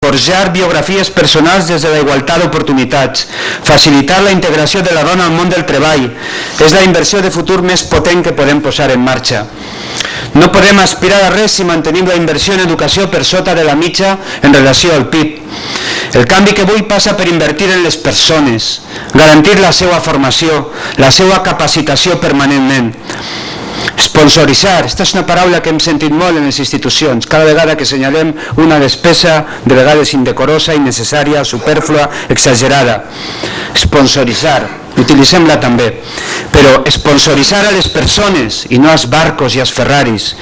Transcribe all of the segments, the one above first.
forjar biografies personals des de la igualtat d'oportunitats, facilitar la integració de la dona al món del treball. És la inversió de futur més potent que podem posar en marxa. No podem aspirar a res si mantenim la inversió en educació per sota de la mitja en relació al PIB. El canvi que vull passa per invertir en les persones, garantir la seva formació, la seva capacitació permanentment. Sponsoritzar, aquesta és una paraula que hem sentit molt en les institucions. Cada vegada que assenyalem una despesa, de vegades indecorosa, innecessària, supèrflua, exagerada. Sponsoritzar, utilitzem-la també. Però sponsoritzar a les persones i no als barcos i als Ferraris.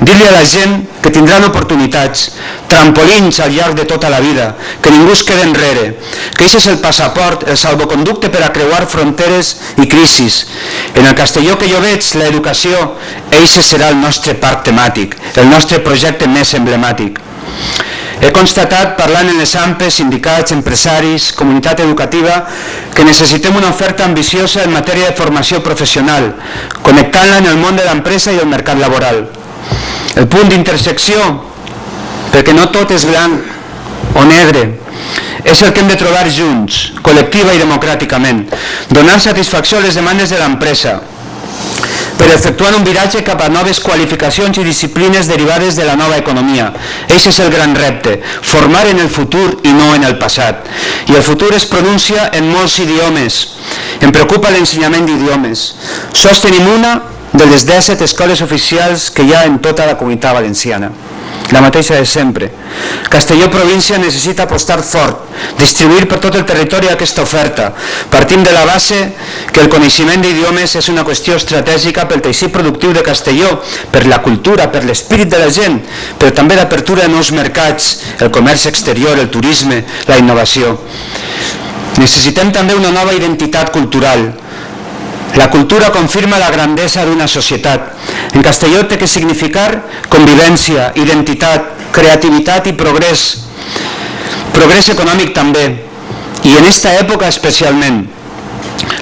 Dir-li a la gent que tindran oportunitats, trampolins al llarg de tota la vida, que ningú es quede enrere, que aquest és el passaport, el salvoconducte per a creuar fronteres i crisis. En el Castelló que jo veig, l'educació, aquest serà el nostre parc temàtic, el nostre projecte més emblemàtic. He constatat, parlant en les AMPEs, sindicats, empresaris, comunitat educativa, que necessitem una oferta ambiciosa en matèria de formació professional, connectant-la en el món de l'empresa i el mercat laboral. El punt d'intersecció, perquè no tot és blanc o negre, és el que hem de trobar junts, col·lectiva i democràticament, donar satisfacció a les demandes de l'empresa, però efectuant un viratge cap a noves qualificacions i disciplines derivades de la nova economia. Aquest és el gran repte, formar en el futur i no en el passat. I el futur es pronuncia en molts idiomes. Em preocupa l'ensenyament d'idiomes. Sols tenim una de les 17 escoles oficials que hi ha en tota la Comunitat Valenciana. La mateixa de sempre. Castelló província necessita apostar fort, distribuir per tot el territori aquesta oferta. Partim de la base que el coneixement d'idiomes és una qüestió estratègica pel teixit productiu de Castelló, per la cultura, per l'espírit de la gent, però també l'apertura de nous mercats, el comerç exterior, el turisme, la innovació. Necessitem també una nova identitat cultural. La cultura confirma la grandesa d'una societat. En Castelló té que significar convivència, identitat, creativitat i progrés. Progrés econòmic també, i en aquesta època especialment.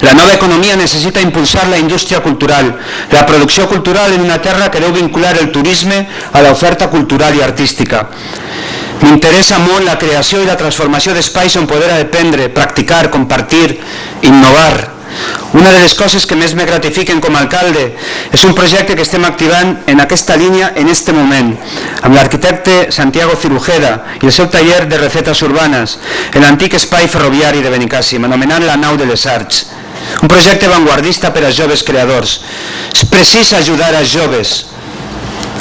La nova economia necessita impulsar la indústria cultural, la producció cultural en una terra que deu vincular el turisme a l'oferta cultural i artística. M'interessa molt la creació i la transformació d'espais on poder aprendre, practicar, compartir, innovar. Una de les coses que més me gratifiquen com a alcalde és un projecte que estem activant en aquesta línia en aquest moment, amb l'arquitecte Santiago Cirujeda i el seu taller de recetes urbanes, en l'antic espai ferroviari de Benicàssim, anomenant la Nau de les Arts. Un projecte avantguardista per als joves creadors. És precís ajudar als joves,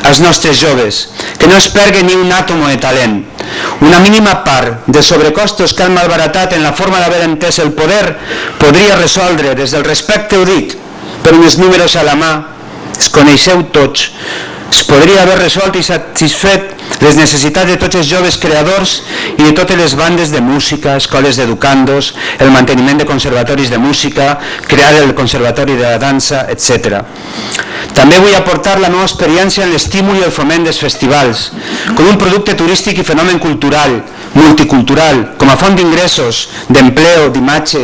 als nostres joves, que no es pergui ni un àtom de talent. Una mínima part de sobrecostos que han malbaratat en la forma d'haver entès el poder podria resoldre, des del respecte ho dic, per uns números a la mà, es coneixeu tots, es podria haver resolt i satisfet les necessitats de tots els joves creadors i de totes les bandes de música, escoles d'educandos, el manteniment de conservatoris de música, crear el conservatori de la dansa, etc. També vull aportar la nova experiència en l'estímul i el foment dels festivals, com un producte turístic i fenomen cultural, multicultural, com a font d'ingressos, d'empleo, d'imatge,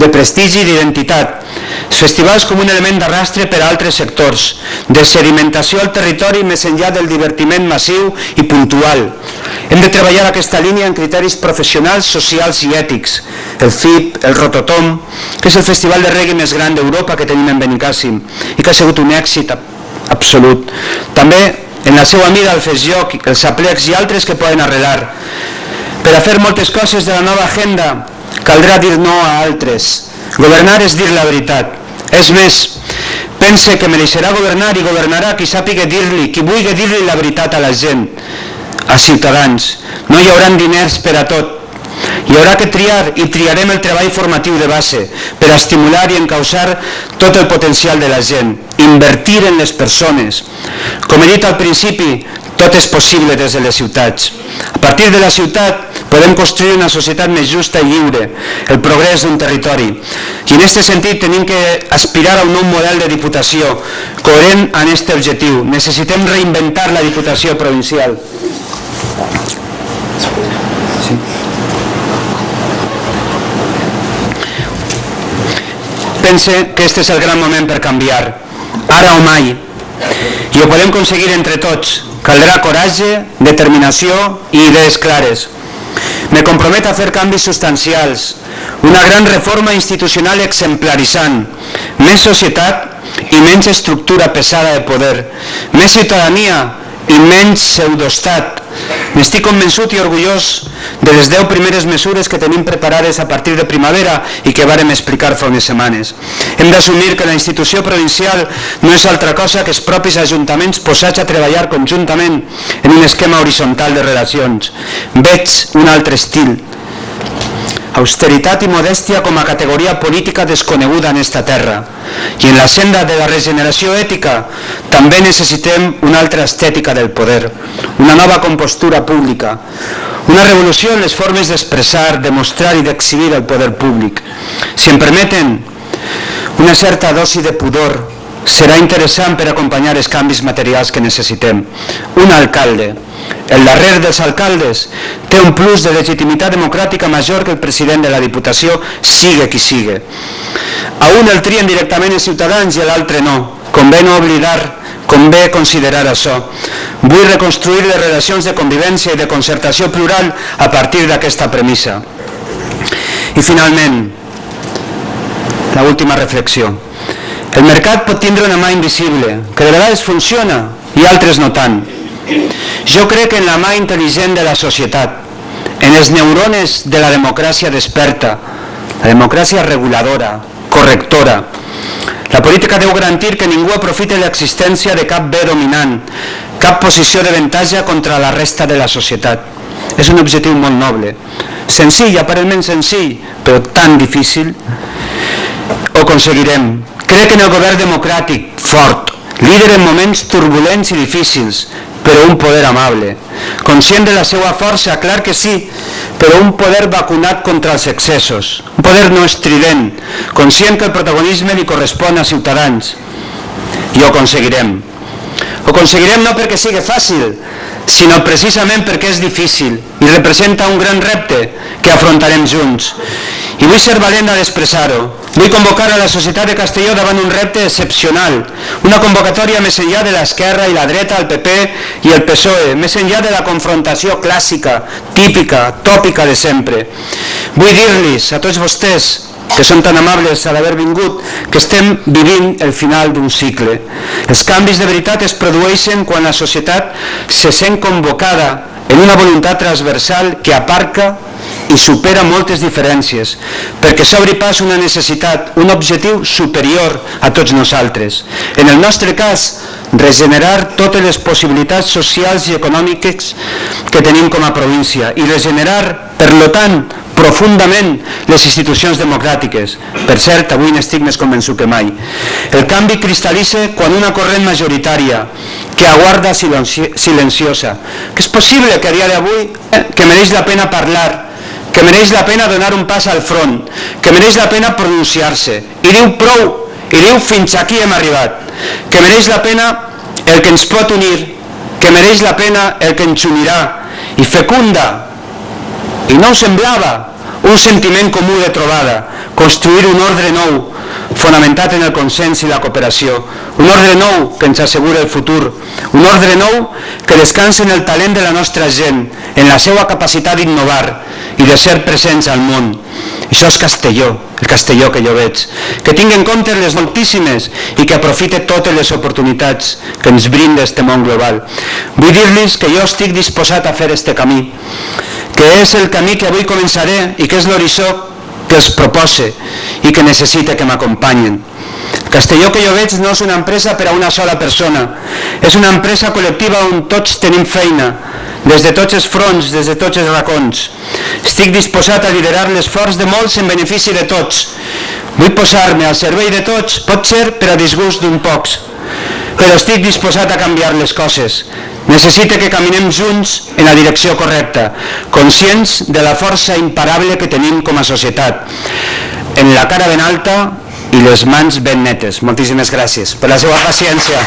de prestigi i d'identitat. Els festivals com un element d'arrastre per a altres sectors, de sedimentació al territori més enllà del divertiment massiu i puntual. Hem de treballar aquesta línia en criteris professionals, socials i ètics. El FIP, el Rototom, que és el festival de reggae més gran d'Europa que tenim en Benicàssim i que ha sigut un èxit absolut. També en la seva mida el FESJOC, els aplecs i altres que poden arrelar. Per a fer moltes coses de la nova agenda caldrà dir no a altres. Governar és dir la veritat. És més, pense que mereixerà governar i governarà qui sàpiga dir-li, qui vulgui dir-li la veritat a la gent, als ciutadans. No hi haurà diners per a tot. Hi haurà que triar i triarem el treball formatiu de base per estimular i encausar tot el potencial de la gent. Invertir en les persones. Com he dit al principi, tot és possible des de les ciutats. A partir de la ciutat podem construir una societat més justa i lliure, el progrés d'un territori. I en aquest sentit tenim que aspirar a un nou model de diputació, coherent amb aquest objectiu. Necessitem reinventar la diputació provincial. Pense que aquest és el gran moment per canviar, ara o mai, i ho podem aconseguir entre tots. Caldrà coratge, determinació i idees clares. Me comprometo a fer canvis substancials, una gran reforma institucional exemplaritzant, més societat i menys estructura pesada de poder, més ciutadania i menys pseudoestat. N'estic convençut i orgullós de les 10 primeres mesures que tenim preparades a partir de primavera i que vàrem explicar fa unes setmanes. Hem d'assumir que la institució provincial no és altra cosa que els propis ajuntaments posats a treballar conjuntament en un esquema horitzontal de relacions. Veig un altre estil. Austeritat i modèstia com a categoria política desconeguda en esta terra. I en la senda de la regeneració ètica també necessitem una altra estètica del poder, una nova compostura pública, una revolució en les formes d'expressar, de mostrar i d'exhibir el poder públic. Si em permeten, una certa dosi de pudor serà interessant per acompanyar els canvis materials que necessitem. Un alcalde, el darrer dels alcaldes, té un plus de legitimitat democràtica major que el president de la Diputació, sigue qui sigue. A un el trien directament els ciutadans i a l'altre no. Convé no oblidar, convé considerar això. Vull reconstruir les relacions de convivència i de concertació plural a partir d'aquesta premissa. I finalment, l'última reflexió. El mercat pot tindre una mà invisible, que de vegades funciona i altres no tant. Jo crec en la mà intel·ligent de la societat, en les neurones de la democràcia desperta, la democràcia reguladora, correctora. La política deu garantir que ningú aprofiti l'existència de cap bé dominant, cap posició d'avantatge contra la resta de la societat. És un objectiu molt noble, senzill, aparentment senzill, però tan difícil. Ho aconseguirem. Crec en el govern democràtic, fort, líder en moments turbulents i difícils, però un poder amable. Conscient de la seva força, clar que sí, però un poder vacunat contra els excessos. Un poder no estrident, conscient que el protagonisme li correspon a ciutadans. I ho aconseguirem. Ho aconseguirem no perquè sigui fàcil, sinó precisament perquè és difícil i representa un gran repte que afrontarem junts. I vull ser valent a expressar-ho. Vull convocar a la societat de Castelló davant un repte excepcional, una convocatòria més enllà de l'esquerra i la dreta, el PP i el PSOE, més enllà de la confrontació clàssica, típica, tòpica de sempre. Vull dir-los a tots vostès, que són tan amables a l'haver vingut, que estem vivint el final d'un cicle. Els canvis de veritat es produeixen quan la societat se sent convocada en una voluntat transversal que aparca i supera moltes diferències, perquè s'obri pas una necessitat, un objectiu superior a tots nosaltres. En el nostre cas, regenerar totes les possibilitats socials i econòmiques que tenim com a província i regenerar, per tant, profundament les institucions democràtiques. Per cert, avui n'estic més convençut que mai. El canvi cristal·litza quan una corrent majoritària que aguarda silenciosa, que és possible que a dia d'avui que mereix la pena parlar, que mereix la pena donar un pas al front, que mereix la pena pronunciar-se, i diu prou, i diu fins aquí hem arribat, que mereix la pena el que ens pot unir, que mereix la pena el que ens unirà, i fecunda, i no semblava un sentiment comú de trobada, construir un ordre nou, fonamentat en el consens i la cooperació, un ordre nou que ens assegura el futur, un ordre nou que descansa en el talent de la nostra gent, en la seva capacitat d'innovar i de ser presents al món. Això és Castelló, el Castelló que jo veig, que tingui en compte les moltíssimes i que aprofite totes les oportunitats que ens brinda este món global. Vull dir-los que jo estic disposat a fer este camí, que és el camí que avui començaré i que és l'horitzó que els propose i que necessita que m'acompanyen. Castelló que jo veig no és una empresa per a una sola persona, és una empresa col·lectiva on tots tenim feina, des de tots els fronts, des de tots els racons. Estic disposat a liderar l'esforç de molts en benefici de tots. Vull posar-me al servei de tots, pot ser per a disgust d'un pocs, però estic disposat a canviar les coses. Necessita que caminem junts en la direcció correcta, conscients de la força imparable que tenim com a societat, en la cara ben alta i les mans ben netes. Moltíssimes gràcies per la seva paciència.